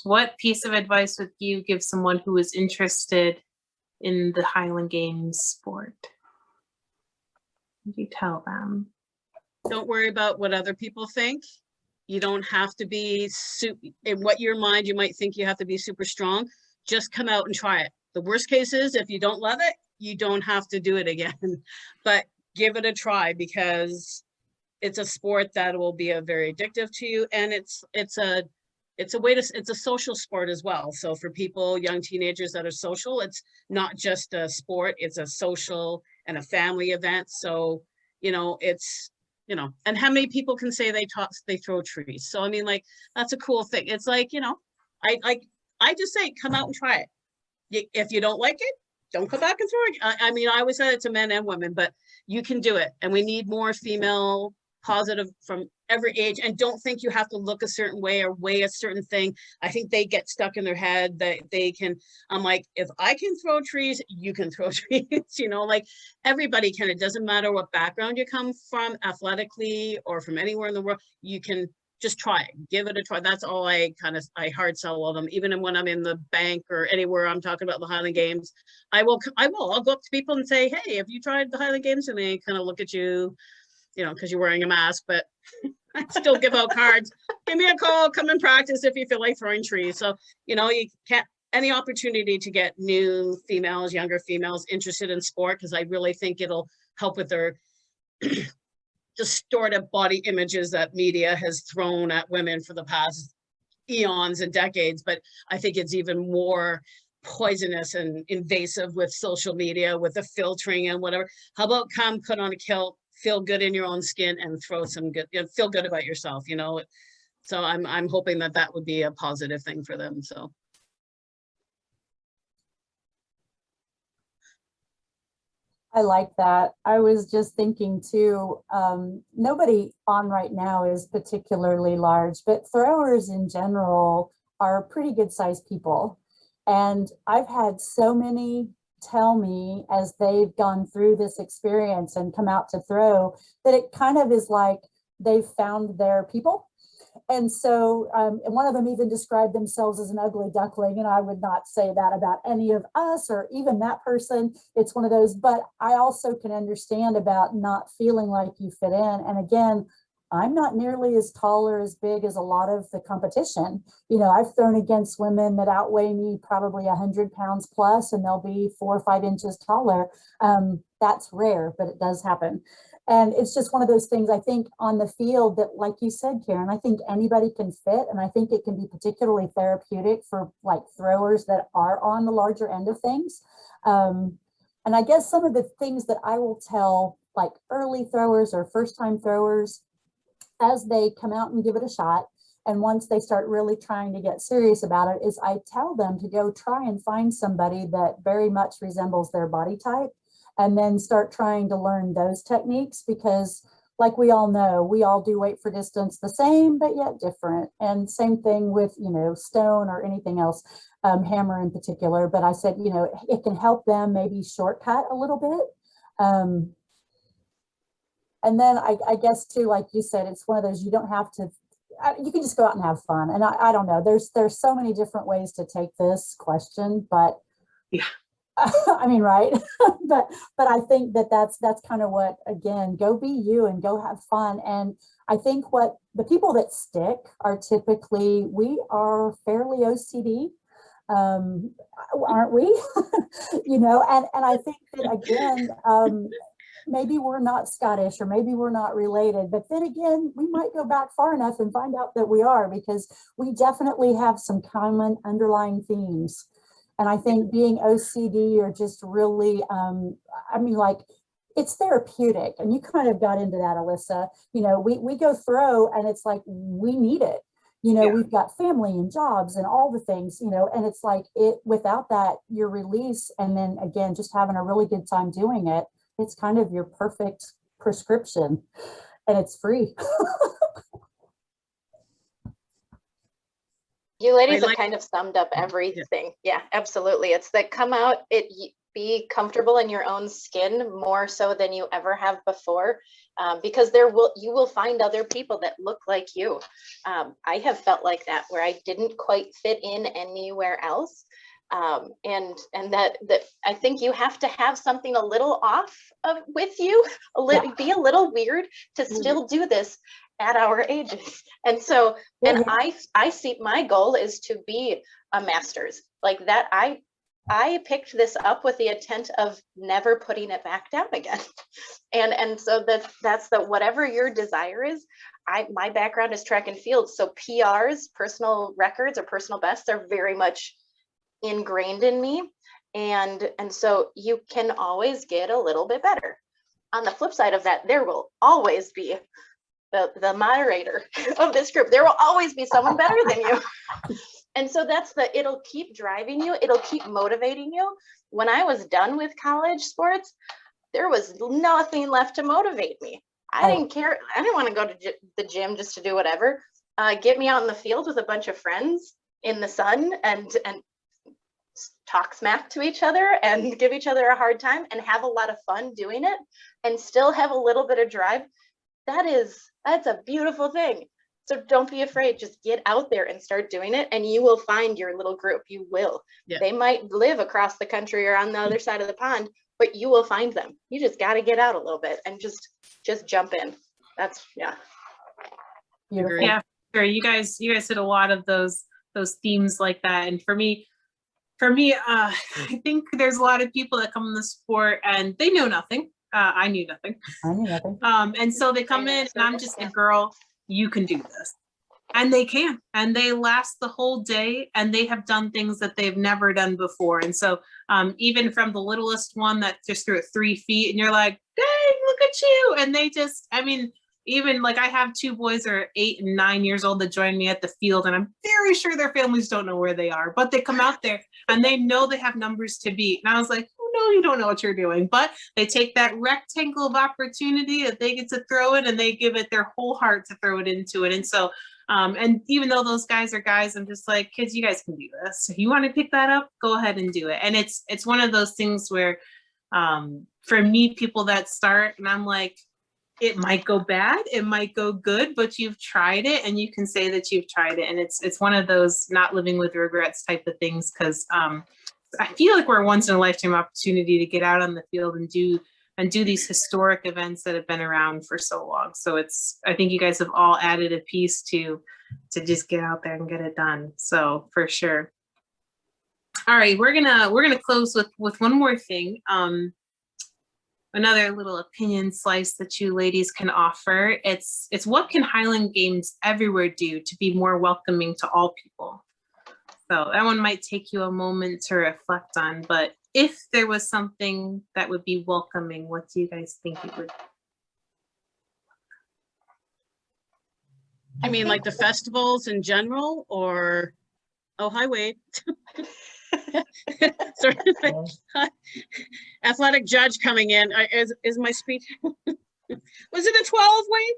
what piece of advice would you give someone who is interested in the Highland Games sport? What do you tell them? Don't worry about what other people think. You don't have to be in what your mind, you might think you have to be super strong. Just come out and try it. The worst case is if you don't love it, you don't have to do it again, but give it a try, because it's a sport that will be very addictive to you. And it's a social sport as well. So for people, young teenagers that are social, it's not just a sport, it's a social and a family event. So, and how many people can say they throw trees? So, I mean, like, that's a cool thing. It's like, I just say, come out and try it. If you don't like it, don't come back and throw it. I mean, I always say it to men and women, but you can do it. And we need more female positive from every age. And don't think you have to look a certain way or weigh a certain thing. I think they get stuck in their head that they can, I'm like, if I can throw trees, you can throw trees, like everybody can. It doesn't matter what background you come from athletically or from anywhere in the world, you can just try it, give it a try. That's all I hard sell all of them. Even when I'm in the bank or anywhere I'm talking about the Highland Games, I'll go up to people and say, hey, have you tried the Highland Games? And they kind of look at you, because you're wearing a mask, but I still give out cards. Give me a call, come and practice if you feel like throwing trees. So, you can't, any opportunity to get new females, younger females interested in sport, because I really think it'll help with their distorted body images that media has thrown at women for the past eons and decades. But I think it's even more poisonous and invasive with social media, with the filtering and whatever. How about come put on a kilt, feel good in your own skin, and throw some good, feel good about yourself, So I'm hoping that would be a positive thing for them. So. I like that. I was just thinking too, nobody on right now is particularly large, but throwers in general are pretty good sized people. And I've had so many tell me as they've gone through this experience and come out to throw that it kind of is like they've found their people. And so, and one of them even described themselves as an ugly duckling, and I would not say that about any of us or even that person. It's one of those, but I also can understand about not feeling like you fit in. And again, I'm not nearly as tall or as big as a lot of the competition. You know, I've thrown against women that outweigh me probably 100 pounds plus, and they'll be 4 or 5 inches taller. That's rare, but it does happen. And it's just one of those things, I think, on the field that, like you said, Karyn, I think anybody can fit. And I think it can be particularly therapeutic for like throwers that are on the larger end of things. And I guess some of the things that I will tell like early throwers or first time throwers as they come out and give it a shot, and once they start really trying to get serious about it, is I tell them to go try and find somebody that very much resembles their body type, and then start trying to learn those techniques, because like we all know, we all do weight for distance the same, but yet different. And same thing with, you know, stone or anything else, hammer in particular. But I said, you know, it can help them maybe shortcut a little bit. And then I guess too, like you said, it's one of those, you don't have to, you can just go out and have fun. And I don't know, there's so many different ways to take this question, but yeah, I mean, right. but I think that's kind of what, again, go be you and go have fun. And I think what the people that stick are typically, we are fairly OCD. Aren't we? You know, and I think that again, maybe we're not Scottish or maybe we're not related, but then again, we might go back far enough and find out that we are, because we definitely have some common underlying themes. And I think being OCD or just really, I mean, like, it's therapeutic. And you kind of got into that, Elissa. You know, we go throw and it's like, we need it. You know, we've got family and jobs and all the things, you know, and it's like without that, your release, and then again, just having a really good time doing it, it's kind of your perfect prescription, and it's free. You ladies have kind of summed up everything. Yeah, absolutely. It's that come out, be comfortable in your own skin more so than you ever have before, because you will find other people that look like you. I have felt like that, where I didn't quite fit in anywhere else. And that I think you have to have something a little off with you, be a little weird to still do this at our ages. And so, and I see my goal is to be a master's like that. I picked this up with the intent of never putting it back down again. And so that's whatever your desire is. My background is track and field. So PRs, personal records or personal bests, are very much ingrained in me. And so you can always get a little bit better. On the flip side of that, there will always be the moderator of this group. There will always be someone better than you. And so it'll keep driving you. It'll keep motivating you. When I was done with college sports, there was nothing left to motivate me. I didn't care. I didn't want to go to the gym just to do whatever. Get me out in the field with a bunch of friends in the sun and talk smack to each other and give each other a hard time and have a lot of fun doing it and still have a little bit of drive. That's a beautiful thing. So don't be afraid, just get out there and start doing it, and you will find your little group. You will. Yeah. They might live across the country or on the other side of the pond, but you will find them. You just got to get out a little bit and just jump in. That's Beautiful. Yeah, sure. You guys hit a lot of those themes like that. And for me, I think there's a lot of people that come in the sport and they know nothing. I knew nothing. And so they come in and I'm just a girl, you can do this. And they can, and they last the whole day, and they have done things that they've never done before. And so even from the littlest one that just threw it 3 feet and you're like, dang, look at you. And they just, I mean, even like I have 2 boys that are 8 and 9 years old that join me at the field, and I'm very sure their families don't know where they are, but they come out there and they know they have numbers to beat. And I was like, who no, you don't know what you're doing. But they take that rectangle of opportunity that they get to throw it, and they give it their whole heart to throw it into it. And so, and even though those guys are guys, I'm just like, kids, you guys can do this. If you want to pick that up, go ahead and do it. And it's one of those things where, for me, people that start, and I'm like, it might go bad, it might go good, but you've tried it, and you can say that you've tried it. And it's one of those not living with regrets type of things, because I feel like we're a once in a lifetime opportunity to get out on the field and do these historic events that have been around for so long. So I think you guys have all added a piece to just get out there and get it done. So for sure. All right, we're gonna close with one more thing. Another little opinion slice that you ladies can offer. It's what can Highland Games everywhere do to be more welcoming to all people? So that one might take you a moment to reflect on, but if there was something that would be welcoming, what do you guys think it would? I mean, like the festivals in general, or, oh, hi, Wade. Sorry. Athletic judge coming in. Is my speech? Was it a 12, Wade?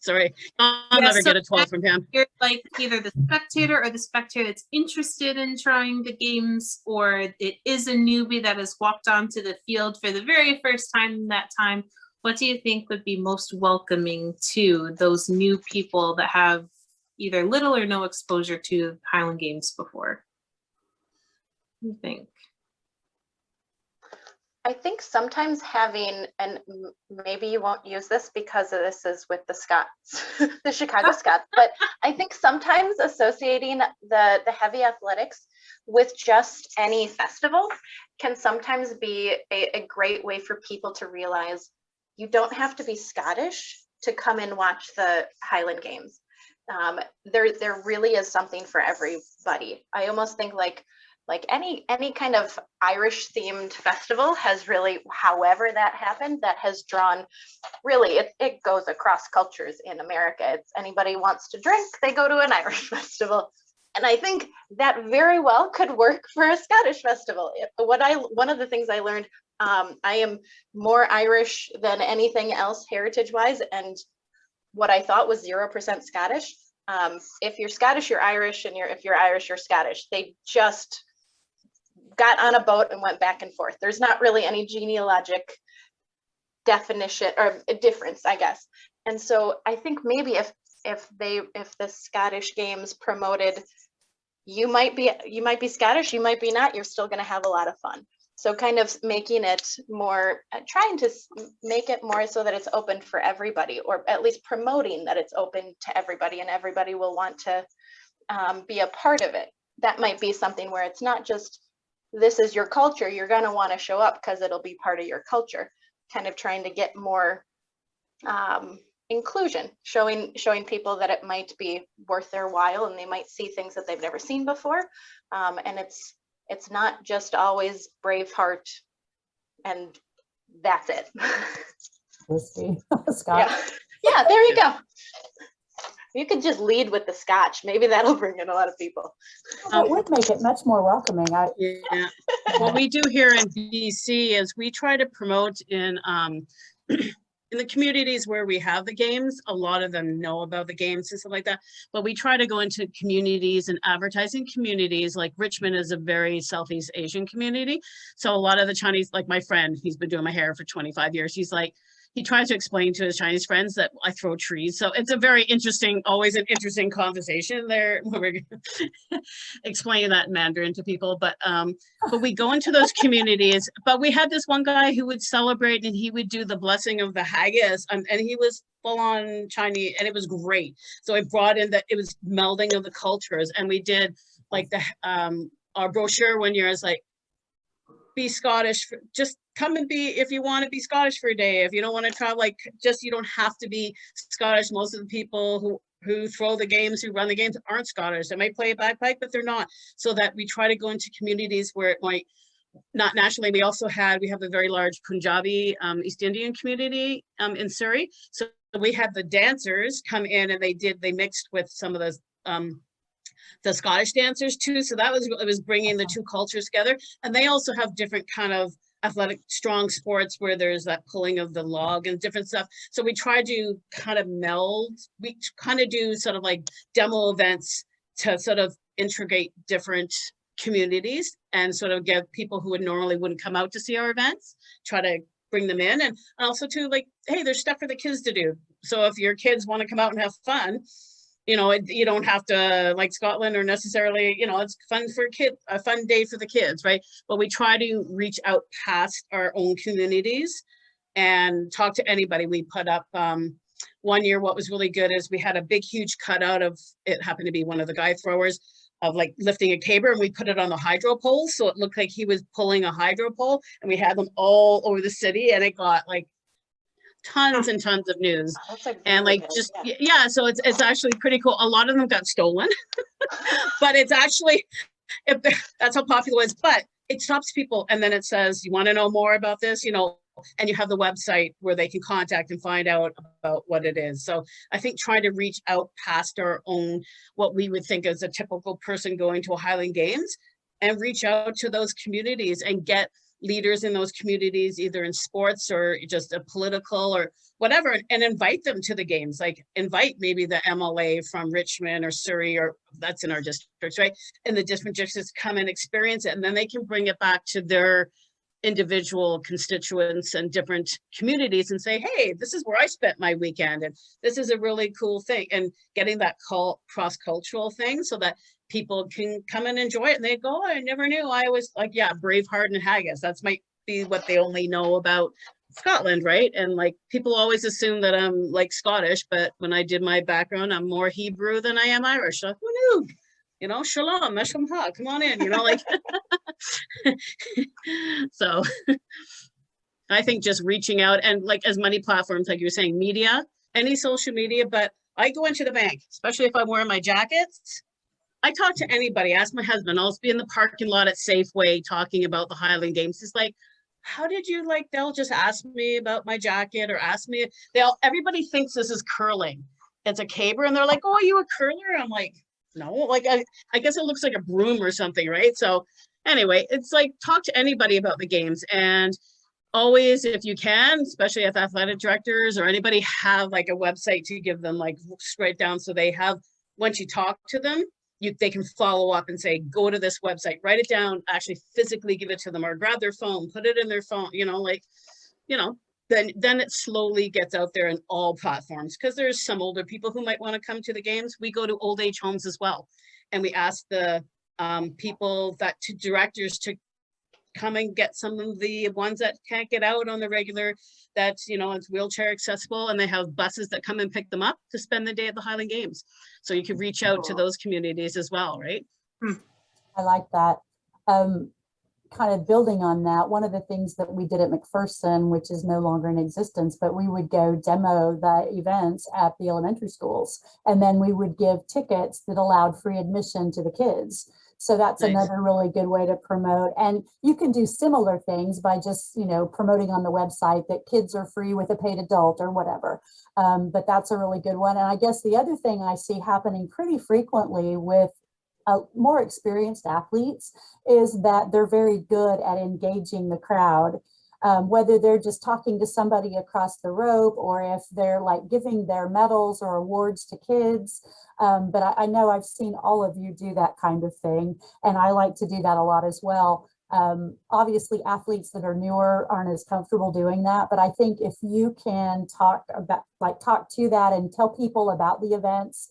Sorry, I'll never get a 12 from him. You're like either the spectator or the spectator that's interested in trying the games, or it is a newbie that has walked onto the field for the very first time in that time. What do you think would be most welcoming to those new people that have either little or no exposure to Highland Games before? What do you think? I think sometimes having, and maybe you won't use this because this is with the Scots, the Chicago Scots, but I think sometimes associating the heavy athletics with just any festival can sometimes be a great way for people to realize you don't have to be Scottish to come and watch the Highland Games. There really is something for everybody. I almost think like any kind of Irish themed festival has really, however that happened, that has drawn, really, it goes across cultures in America. It's anybody wants to drink, they go to an Irish festival. And I think that very well could work for a Scottish festival. One of the things I learned, I am more Irish than anything else heritage-wise, and what I thought was 0% Scottish. If you're Scottish, you're Irish, and if you're Irish, you're Scottish. They just got on a boat and went back and forth. There's not really any genealogic definition or a difference, I guess. And so I think maybe if the Scottish Games promoted, you might be Scottish, you might be not, you're still going to have a lot of fun. So kind of making it more, trying to make it more so that it's open for everybody, or at least promoting that it's open to everybody and everybody will want to be a part of it. That might be something where it's not just, this is your culture, you're going to want to show up because it'll be part of your culture. Kind of trying to get more inclusion, showing people that it might be worth their while and they might see things that they've never seen before. And it's not just always Braveheart and that's it. Whiskey, Scotch. Yeah, there you go. You could just lead with the Scotch. Maybe that'll bring in a lot of people. It would make it much more welcoming. Yeah. What we do here in BC is we try to promote in the communities where we have the games. A lot of them know about the games and stuff like that. But we try to go into communities and advertising communities. Like Richmond is a very Southeast Asian community. So a lot of the Chinese, like my friend, he's been doing my hair for 25 years. He's like, he tries to explain to his Chinese friends that I throw trees. So it's a very interesting, always an interesting conversation there. We're explaining that in Mandarin to people, but we go into those communities. But we had this one guy who would celebrate and he would do the blessing of the haggis, and he was full on Chinese, and it was great. So it brought in that, it was melding of the cultures, and we did like the our brochure one year is like, be Scottish, just come and be, if you want to be Scottish for a day, if you don't want to travel, like, just, you don't have to be Scottish. Most of the people who throw the games, who run the games, aren't Scottish. They might play a bagpipe, but they're not. So that we try to go into communities where it might not nationally. We have a very large Punjabi East Indian community in Surrey. So we had the dancers come in and they mixed with some of those the Scottish dancers too. So that was, it was bringing the two cultures together. And they also have different kind of athletic, strong sports where there's that pulling of the log and different stuff. So we try to kind of meld, we kind of do sort of like demo events to sort of integrate different communities and sort of get people who would normally wouldn't come out to see our events, try to bring them in. And also too, like, hey, there's stuff for the kids to do. So if your kids want to come out and have fun, you know, you don't have to like Scotland or necessarily, you know, it's fun for a fun day for the kids, right? But we try to reach out past our own communities and talk to anybody. We put up one year, what was really good is we had a big, huge cutout of, it happened to be one of the guy throwers, of like lifting a caber, and we put it on the hydro pole. So it looked like he was pulling a hydro pole, and we had them all over the city, and it got like tons and tons of news. And like just yeah, so it's actually pretty cool. A lot of them got stolen but it's actually, that's how popular it is. But it stops people, and then it says, you want to know more about this, you know, and you have the website where they can contact and find out about what it is. So I think trying to reach out past our own, what we would think as a typical person going to a Highland Games, and reach out to those communities and get leaders in those communities, either in sports or just a political or whatever, and invite them to the games. Like invite maybe the MLA from Richmond or Surrey, or that's in our districts, right? And the different districts come and experience it, and then they can bring it back to their individual constituents and different communities and say, hey, this is where I spent my weekend, and this is a really cool thing. And getting that cross-cultural thing so that people can come and enjoy it, and they go, oh, I never knew. I was like, yeah, Braveheart and haggis, that's might be what they only know about Scotland, right? And like people always assume that I'm like Scottish, but when I did my background, I'm more Hebrew than I am Irish. So who knew? You know, shalom, meshem ha, come on in, you know, like so I think just reaching out, and like as many platforms, like you were saying, media, any social media. But I go into the bank, especially if I'm wearing my jackets. I talk to anybody, ask my husband, I'll be in the parking lot at Safeway talking about the Highland Games. It's like, how did you, like, they'll just ask me about my jacket or ask me, everybody thinks this is curling. It's a caber, and they're like, oh, are you a curler? I'm like, no, like, I guess it looks like a broom or something, right? So anyway, it's like, talk to anybody about the games. And always, if you can, especially if athletic directors or anybody have like a website to give them like straight down, so they have, once you talk to them, they can follow up and say, go to this website, write it down, actually physically give it to them, or grab their phone, put it in their phone, you know, like, you know, then it slowly gets out there in all platforms, because there's some older people who might want to come to the games. We go to old age homes as well, and we ask the people directors to come and get some of the ones that can't get out on the regular, that's, you know, it's wheelchair accessible, and they have buses that come and pick them up to spend the day at the Highland Games. So you can reach out to those communities as well, right? I like that. Kind of building on that, one of the things that we did at McPherson, which is no longer in existence, but we would go demo the events at the elementary schools, and then we would give tickets that allowed free admission to the kids. So that's nice. Another really good way to promote. And you can do similar things by just, you know, promoting on the website that kids are free with a paid adult or whatever. But that's a really good one. And I guess the other thing I see happening pretty frequently with more experienced athletes is that they're very good at engaging the crowd, whether they're just talking to somebody across the rope, or if they're like giving their medals or awards to kids. But I know I've seen all of you do that kind of thing, and I like to do that a lot as well. Obviously athletes that are newer aren't as comfortable doing that, but I think if you can talk to that and tell people about the events,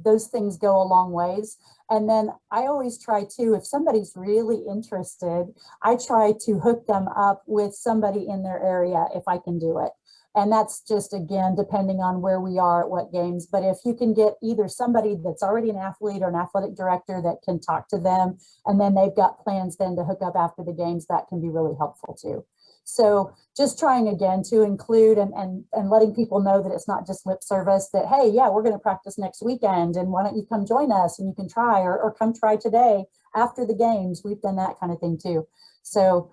those things go a long ways. And then I always try to, if somebody's really interested, I try to hook them up with somebody in their area if I can do it. And that's just, again, depending on where we are at what games. But if you can get either somebody that's already an athlete or an athletic director that can talk to them, and then they've got plans then to hook up after the games, that can be really helpful too. So just trying again to include and letting people know that it's not just lip service, that, hey, yeah, we're going to practice next weekend, and why don't you come join us, and you can try, or come try today after the games. We've done that kind of thing too. So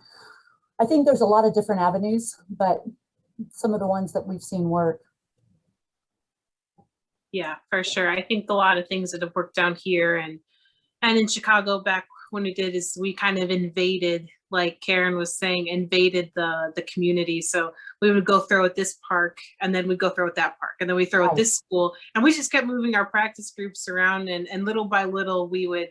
I think there's a lot of different avenues, but some of the ones that we've seen work. Yeah, for sure. I think a lot of things that have worked down here and in Chicago back when we did is we kind of invaded, like Karyn was saying, invaded the community. So we would go throw at this park and then we'd go throw at that park and then we throw at this school, and we just kept moving our practice groups around, and little by little we would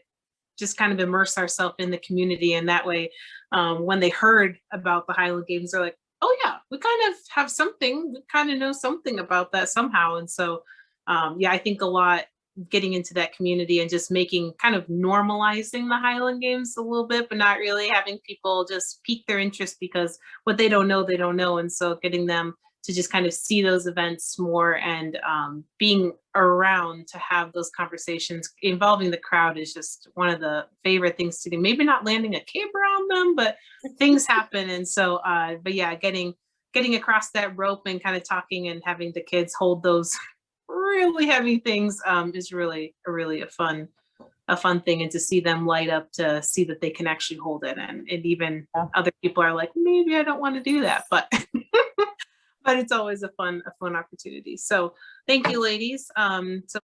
just kind of immerse ourselves in the community. And that way, when they heard about the Highland Games, they're like, oh yeah, we kind of have something, we kind of know something about that somehow. And so yeah, I think a lot getting into that community and just making kind of normalizing the Highland Games a little bit, but not really having people just pique their interest, because what they don't know, they don't know. And so getting them to just kind of see those events more, and being around to have those conversations involving the crowd is just one of the favorite things to do. Maybe not landing a caber on them, but things happen. And so, but yeah, getting across that rope and kind of talking and having the kids hold those really heavy things is really a fun thing, and to see them light up to see that they can actually hold it, and even other people are like, maybe I don't want to do that, but but it's always a fun opportunity. So thank you, ladies. So